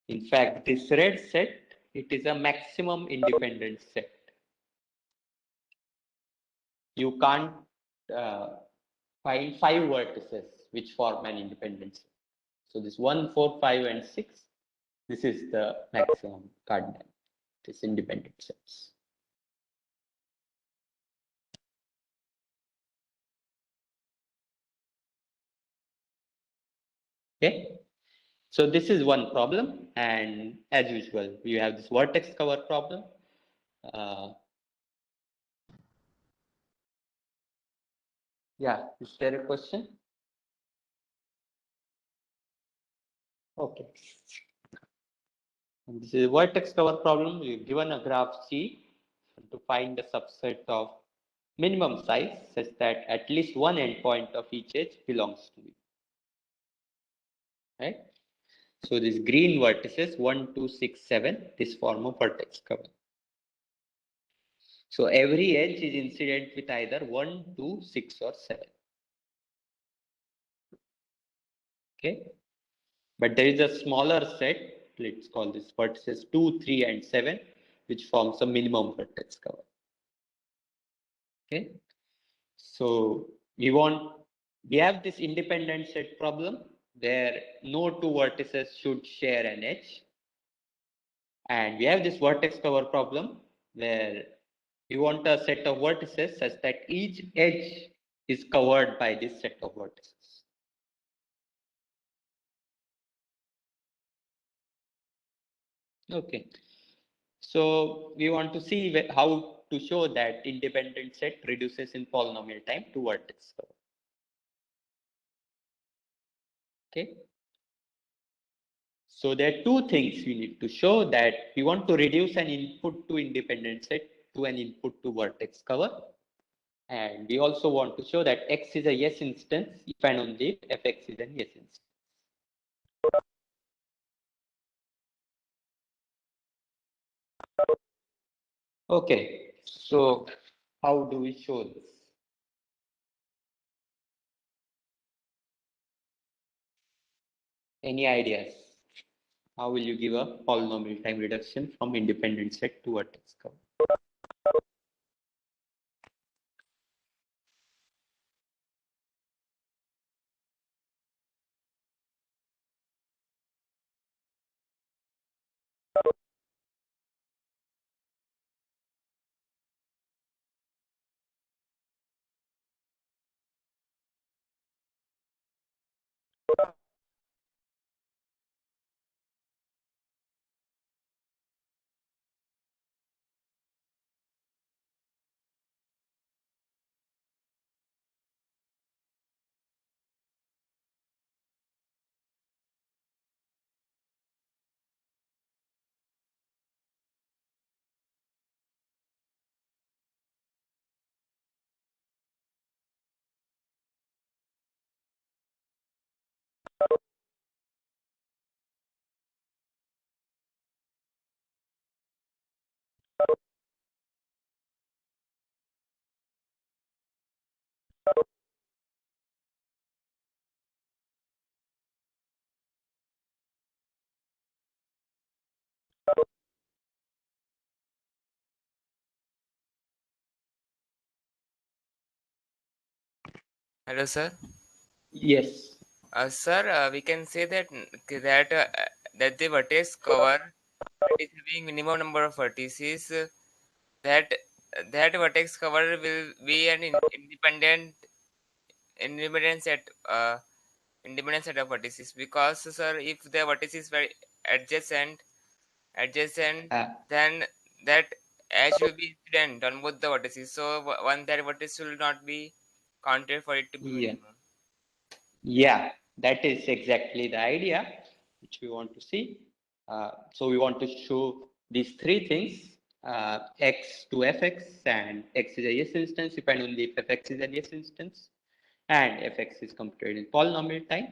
In fact, this red set, it is a maximum independent set. You can't uh, find 5 vertices which form an independent set. So this 1, 4, 5, and 6, this is the maximum cardinal, this independent sets. Okay. So this is one problem, and as usual, we have this vertex cover problem. Yeah, is there a question? Okay. And this is a vertex cover problem. We've given a graph C to find the subset of minimum size such that at least one endpoint of each edge belongs to it. Right? So these green vertices 1, 2, 6, 7, this form of vertex cover. So every edge is incident with either 1, 2, 6, or 7. Okay. But there is a smaller set, let's call this vertices 2, 3, and 7, which forms a minimum vertex cover. Okay. So we have this independent set problem where no two vertices should share an edge. And we have this vertex cover problem where we want a set of vertices such that each edge is covered by this set of vertices. Okay. So we want to see how to show that independent set reduces in polynomial time to vertex cover. Okay. So there are two things we need to show, that we want to reduce an input to independent set to an input to vertex cover. And we also want to show that X is a yes instance if and only if Fx is an yes instance. Okay, so how do we show this? Any ideas? How will you give a polynomial time reduction from independent set to vertex cover? Hello, sir. Yes. Sir, we can say that that the vertex cover that is having minimum number of vertices, that that vertex cover will be an independent set independent set of vertices, because, sir, if the vertices were adjacent adjacent Uh, then that edge will be incident on both the vertices, so one that vertex will not be counted for it to be yeah. minimum. Yeah, that is exactly the idea which we want to see. So we want to show these three things, x to fx and x is a yes instance if and only if fx is a yes instance and fx is computed in polynomial time.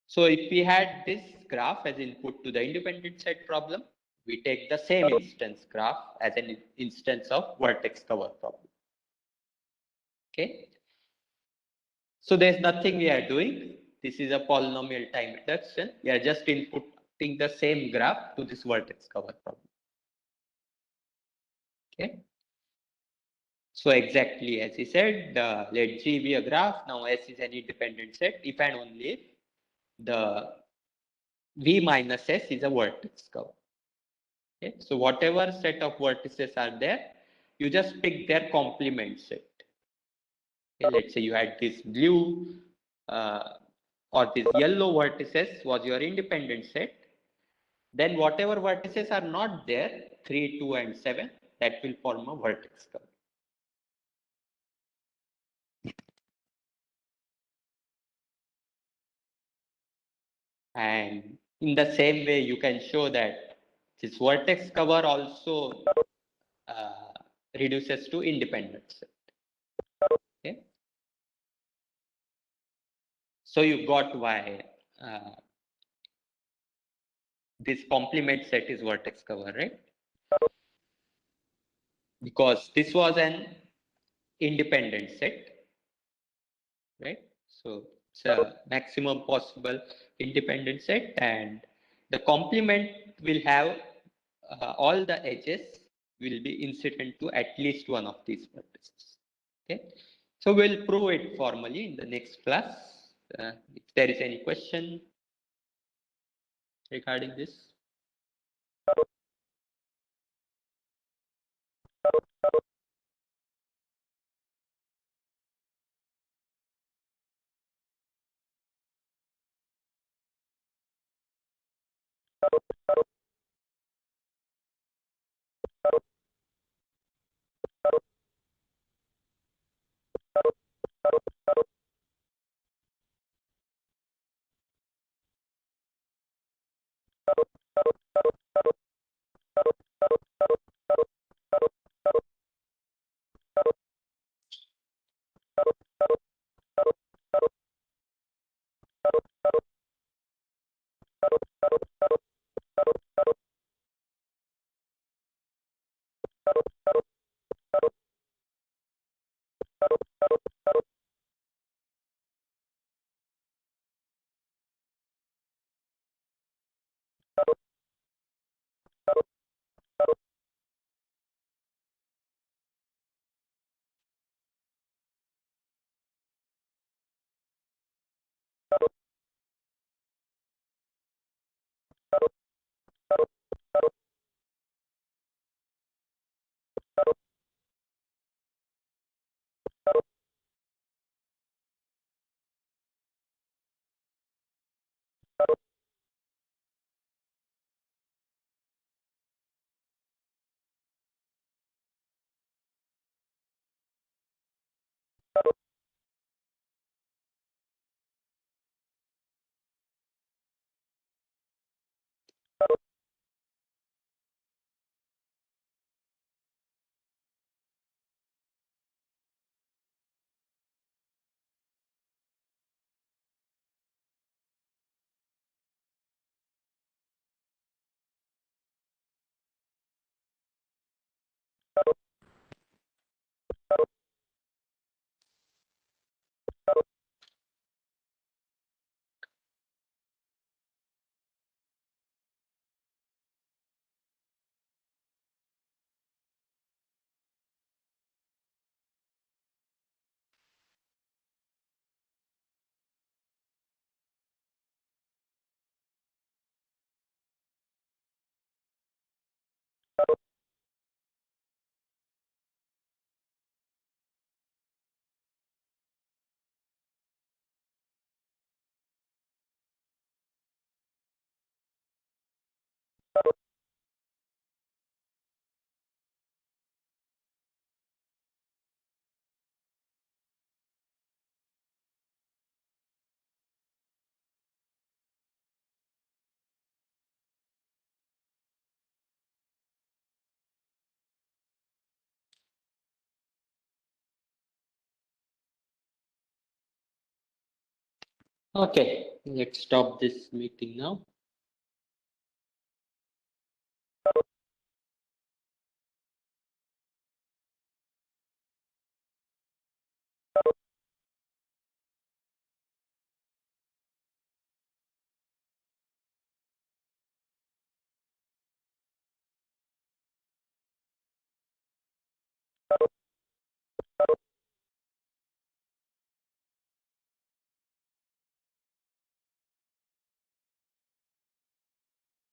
So if we had this graph as input to the independent set problem, we take the same instance graph as an instance of vertex cover problem. Okay. So there's nothing we are doing. This is a polynomial time reduction. We are just inputting the same graph to this vertex cover problem. Okay. So exactly as he said, let G be a graph. Now S is an independent set if and only if the V minus S is a vertex cover. Okay. So whatever set of vertices are there, you just pick their complement set. Okay. Let's say you had this blue uh, or this yellow vertices was your independent set. Then whatever vertices are not there, 3, 2 and 7, that will form a vertex cover. And in the same way, you can show that this vertex cover also uh, reduces to independent set. Okay? So you got why uh, this complement set is vertex cover, right? Because this was an independent set, right? So it's a maximum possible independent set, and the complement will have all the edges will be incident to at least one of these vertices. Okay, so we'll prove it formally in the next class. If there is any question regarding this. Okay, let's stop this meeting now.